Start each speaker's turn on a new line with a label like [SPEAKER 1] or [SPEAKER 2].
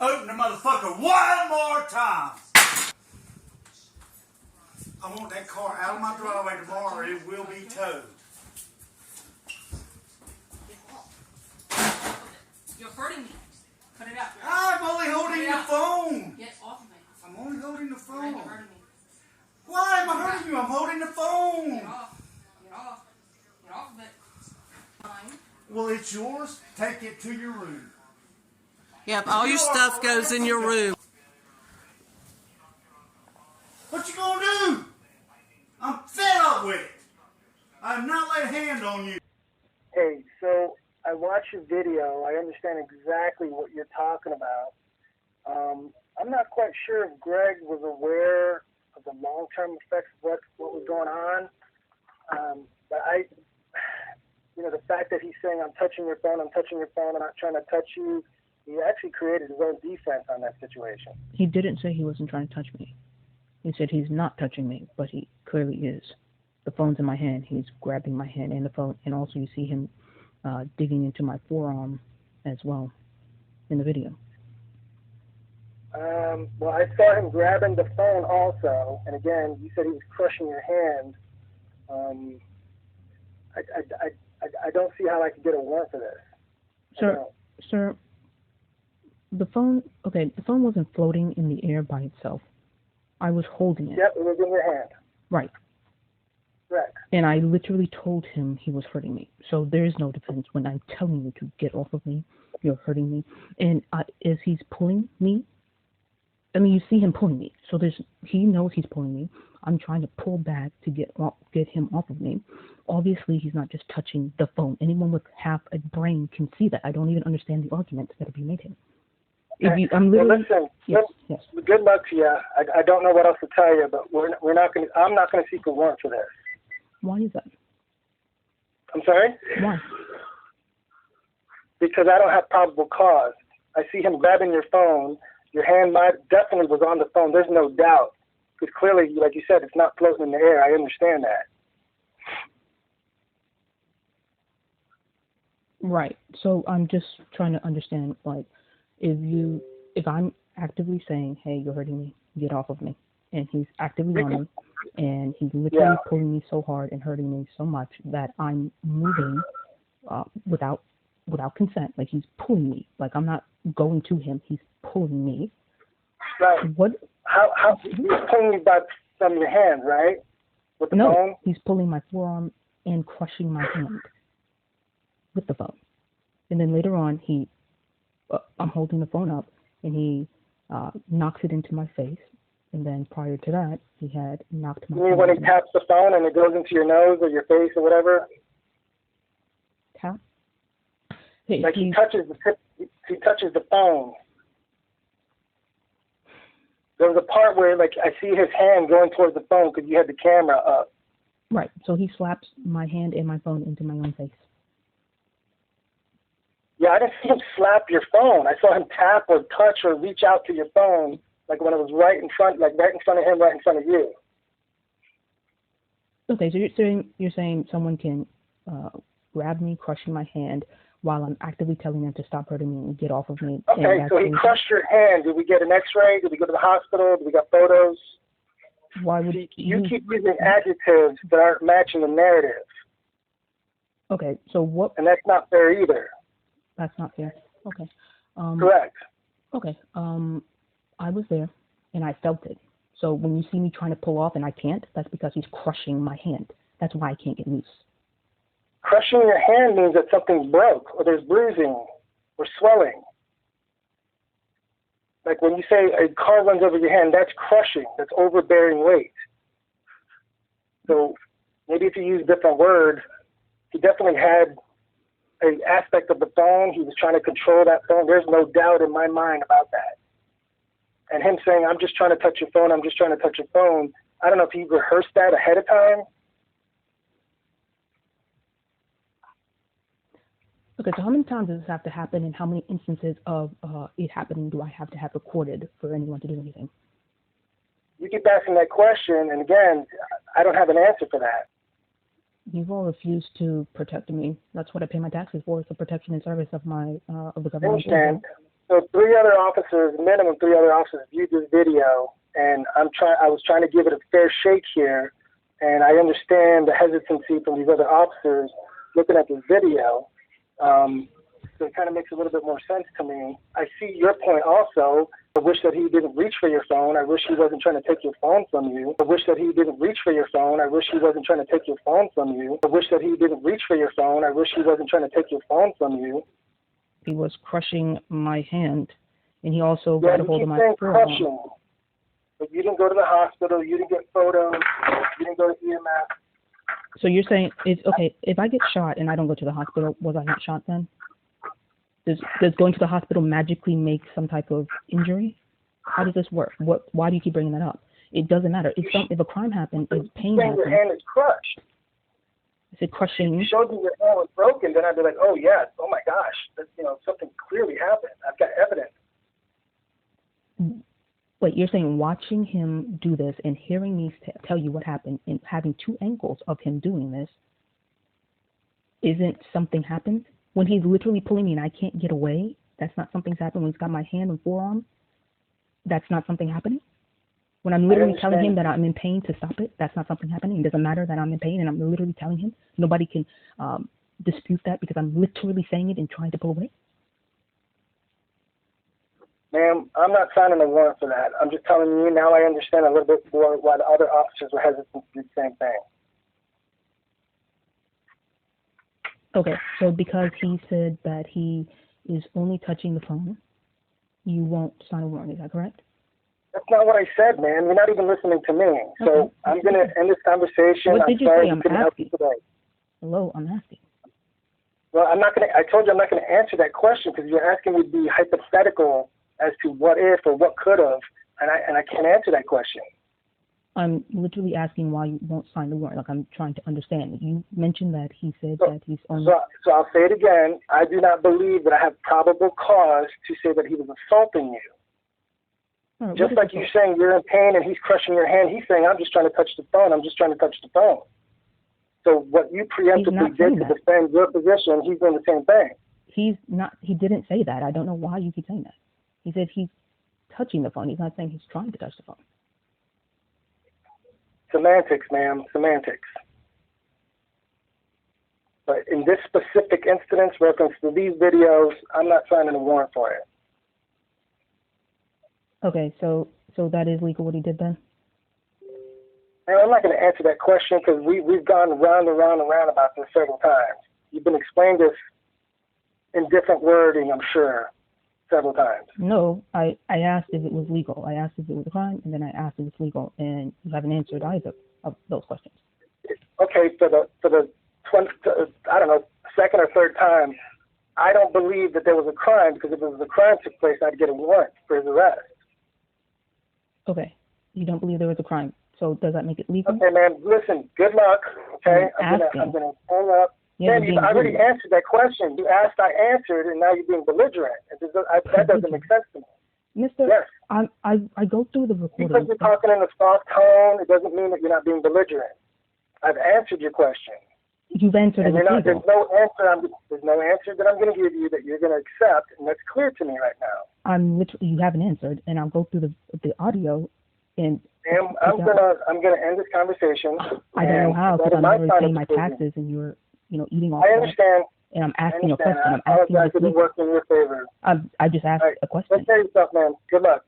[SPEAKER 1] Open the motherfucker one more time. I want that car out of my driveway tomorrow or it will be towed.
[SPEAKER 2] You're hurting me. Put it up.
[SPEAKER 1] I'm only holding the phone.
[SPEAKER 2] Get off of me.
[SPEAKER 1] I'm only holding the phone.
[SPEAKER 2] You're hurting me.
[SPEAKER 1] Why am I hurting you? I'm holding the phone.
[SPEAKER 2] Get off. Get off. Get off of it. Fine.
[SPEAKER 1] Well, it's yours. Take it to your room.
[SPEAKER 3] Yep, all your stuff goes in your room.
[SPEAKER 1] What you gonna do? I'm fed up with it. I'm not laying a hand on you.
[SPEAKER 4] Hey, so I watched your video. I understand exactly what you're talking about. I'm not quite sure if Greg was aware of the long-term effects of what was going on. But the fact that he's saying, I'm touching your phone, I'm not trying to touch you, he actually created his own defense on that situation.
[SPEAKER 5] He didn't say he wasn't trying to touch me. He said he's not touching me, but he clearly is. The phone's in my hand. He's grabbing my hand and the phone, and also you see him digging into my forearm as well in the video.
[SPEAKER 4] Well, I saw him grabbing the phone also, and again, you said he was crushing your hand. I don't see how I could get a warrant for this.
[SPEAKER 5] Sir, the phone wasn't floating in the air by itself. I was holding it.
[SPEAKER 4] Yep, it was in your hand.
[SPEAKER 5] Right.
[SPEAKER 4] Correct.
[SPEAKER 5] And I literally told him he was hurting me. So there is no defense when I'm telling you to get off of me. You're hurting me. And as he's pulling me, I mean, you see him pulling me. So he knows he's pulling me. I'm trying to pull back to get him off of me. Obviously, he's not just touching the phone. Anyone with half a brain can see that. I don't even understand the arguments that are being made here.
[SPEAKER 4] Okay.
[SPEAKER 5] I'm literally,
[SPEAKER 4] well, listen.
[SPEAKER 5] Yes.
[SPEAKER 4] Good luck to you. I don't know what else to tell you, but I'm not going to seek a warrant for this.
[SPEAKER 5] Why is that?
[SPEAKER 4] I'm sorry?
[SPEAKER 5] Why?
[SPEAKER 4] Because I don't have probable cause. I see him grabbing your phone. Your hand definitely was on the phone. There's no doubt. Because clearly, like you said, it's not floating in the air. I understand that.
[SPEAKER 5] Right. So I'm just trying to understand, like, if I'm actively saying, hey, you're hurting me, get off of me, and he's actively on me, and he's literally pulling me so hard and hurting me so much that I'm moving without consent. Like, he's pulling me. Like, I'm not going to him. He's pulling me.
[SPEAKER 4] Right.
[SPEAKER 5] What?
[SPEAKER 4] How he's pulling you back from your hand, right? With the phone?
[SPEAKER 5] He's pulling my forearm and crushing my hand with the phone. And then later on, I'm holding the phone up, and he knocks it into my face. And then prior to that, he had knocked my.
[SPEAKER 4] You mean when he taps the phone and it goes into your nose or your face or whatever?
[SPEAKER 5] Tap? Hey,
[SPEAKER 4] like he touches the phone. There was a part where, like, I see his hand going towards the phone because you had the camera up.
[SPEAKER 5] Right. So he slaps my hand and my phone into my own face.
[SPEAKER 4] Yeah, I didn't see him slap your phone. I saw him tap or touch or reach out to your phone, like when it was right in front of him, right in front of you.
[SPEAKER 5] Okay, so you're saying someone can grab me, crushing my hand, while I'm actively telling them to stop hurting me and get off of me.
[SPEAKER 4] Okay, so he crushed your hand. Did we get an X-ray? Did we go to the hospital? Did we get photos?
[SPEAKER 5] Why would
[SPEAKER 4] you keep using adjectives that aren't matching the narrative?
[SPEAKER 5] Okay, so what?
[SPEAKER 4] And that's not fair either.
[SPEAKER 5] That's not fair. Okay.
[SPEAKER 4] Correct.
[SPEAKER 5] Okay. I was there, and I felt it. So when you see me trying to pull off and I can't, that's because he's crushing my hand. That's why I can't get loose.
[SPEAKER 4] Crushing your hand means that something's broke, or there's bruising, or swelling. Like when you say a car runs over your hand, that's crushing. That's overbearing weight. So maybe if you use a different word, he definitely had an aspect of the phone. He was trying to control that phone. There's no doubt in my mind about that. And him saying, I'm just trying to touch your phone, I'm just trying to touch your phone, I don't know if he rehearsed that ahead of time.
[SPEAKER 5] Okay, so how many times does this have to happen, and how many instances of it happening do I have to have recorded for anyone to do anything?
[SPEAKER 4] You keep asking that question, and again, I don't have an answer for that.
[SPEAKER 5] You've all refused to protect me. That's what I pay my taxes for, is the protection and service of my of the government.
[SPEAKER 4] I understand. So minimum three other officers viewed this video, and I was trying to give it a fair shake here, and I understand the hesitancy from these other officers looking at this video. So it kind of makes a little bit more sense to me. I see your point also. I wish that he didn't reach for your phone. I wish he wasn't trying to take your phone from you. I wish that he didn't reach for your phone. I wish he wasn't trying to take your phone from you. I wish that he didn't reach for your phone. I wish he wasn't trying to take your phone from you.
[SPEAKER 5] He was crushing my hand, and he also got a hold of my forearm.
[SPEAKER 4] Crushing. But you didn't go to the hospital. You didn't get photos. You didn't go to EMS.
[SPEAKER 5] So you're saying, okay, if I get shot and I don't go to the hospital, was I not shot then? Does going to the hospital magically make some type of injury? How does this work? Why do you keep bringing that up? It doesn't matter. If a crime happened, if pain happens.
[SPEAKER 4] Your hand is crushed.
[SPEAKER 5] Is it crushing?
[SPEAKER 4] If you showed me your hand was broken, then I'd be like, oh yes, oh my gosh, something clearly happened. I've got evidence.
[SPEAKER 5] Wait, you're saying watching him do this and hearing me tell you what happened and having two angles of him doing this, isn't something happened? When he's literally pulling me and I can't get away, that's not something's happened. When he's got my hand and forearm, that's not something happening. When I'm literally telling him that I'm in pain to stop it, that's not something happening. It doesn't matter that I'm in pain, and I'm literally telling him. Nobody can dispute that because I'm literally saying it and trying to pull away.
[SPEAKER 4] Ma'am, I'm not signing a warrant for that. I'm just telling you now I understand a little bit more why the other officers were hesitant to do the same thing.
[SPEAKER 5] Okay, so because he said that he is only touching the phone, you won't sign a warrant, is that correct?
[SPEAKER 4] That's not what I said, man. You're not even listening to me. So
[SPEAKER 5] okay.
[SPEAKER 4] I'm going to end this conversation.
[SPEAKER 5] What did you say? I'm asking. Hello, I'm asking.
[SPEAKER 4] Well, I told you I'm not going to answer that question because you're asking me to be hypothetical as to what if or what could have, and I can't answer that question.
[SPEAKER 5] I'm literally asking why you won't sign the warrant. Like, I'm trying to understand. You mentioned that he said that he's only...
[SPEAKER 4] So I'll say it again. I do not believe that I have probable cause to say that he was assaulting you. Right, just like you're saying you're in pain and he's crushing your hand, he's saying, I'm just trying to touch the phone. I'm just trying to touch the phone. So what you preemptively did to defend your position, he's doing the same thing.
[SPEAKER 5] He's not. He didn't say that. I don't know why you keep saying that. He said he's touching the phone. He's not saying he's trying to touch the phone.
[SPEAKER 4] Semantics, ma'am, semantics. But in this specific instance, reference to these videos, I'm not signing a warrant for it.
[SPEAKER 5] Okay, so that is legal what he did then?
[SPEAKER 4] And I'm not going to answer that question because we've gone round and round and round about this several times. You've been explained this in different wording, I'm sure, several times.
[SPEAKER 5] No, I asked if it was legal. I asked if it was a crime, and then I asked if it's legal, and you haven't answered either of those questions.
[SPEAKER 4] Okay, for the I don't know, second or third time, I don't believe that there was a crime because if it was a crime took place, I'd get a warrant for his arrest.
[SPEAKER 5] Okay, you don't believe there was a crime. So does that make it legal?
[SPEAKER 4] Okay, man, listen, good luck, okay? I'm going to hang up.
[SPEAKER 5] Yeah,
[SPEAKER 4] man, I already answered that question. You asked, I answered, and now you're being belligerent. That doesn't make sense to me.
[SPEAKER 5] Mister,
[SPEAKER 4] yes.
[SPEAKER 5] I go through the recording.
[SPEAKER 4] Because you're talking in a soft tone, it doesn't mean that you're not being belligerent. I've answered your question.
[SPEAKER 5] You've answered it.
[SPEAKER 4] There's no answer that I'm going to give you that you're going to accept, and that's clear to me right now.
[SPEAKER 5] You haven't answered, and I'll go through the audio and.
[SPEAKER 4] Ma'am, I'm gonna end this conversation.
[SPEAKER 5] I don't know how because I'm already paying my taxes and you're eating all.
[SPEAKER 4] I understand.
[SPEAKER 5] And I'm asking a question. I'm asking
[SPEAKER 4] you. I work in your favor.
[SPEAKER 5] I just asked a question.
[SPEAKER 4] Take care of yourself, man. Good luck.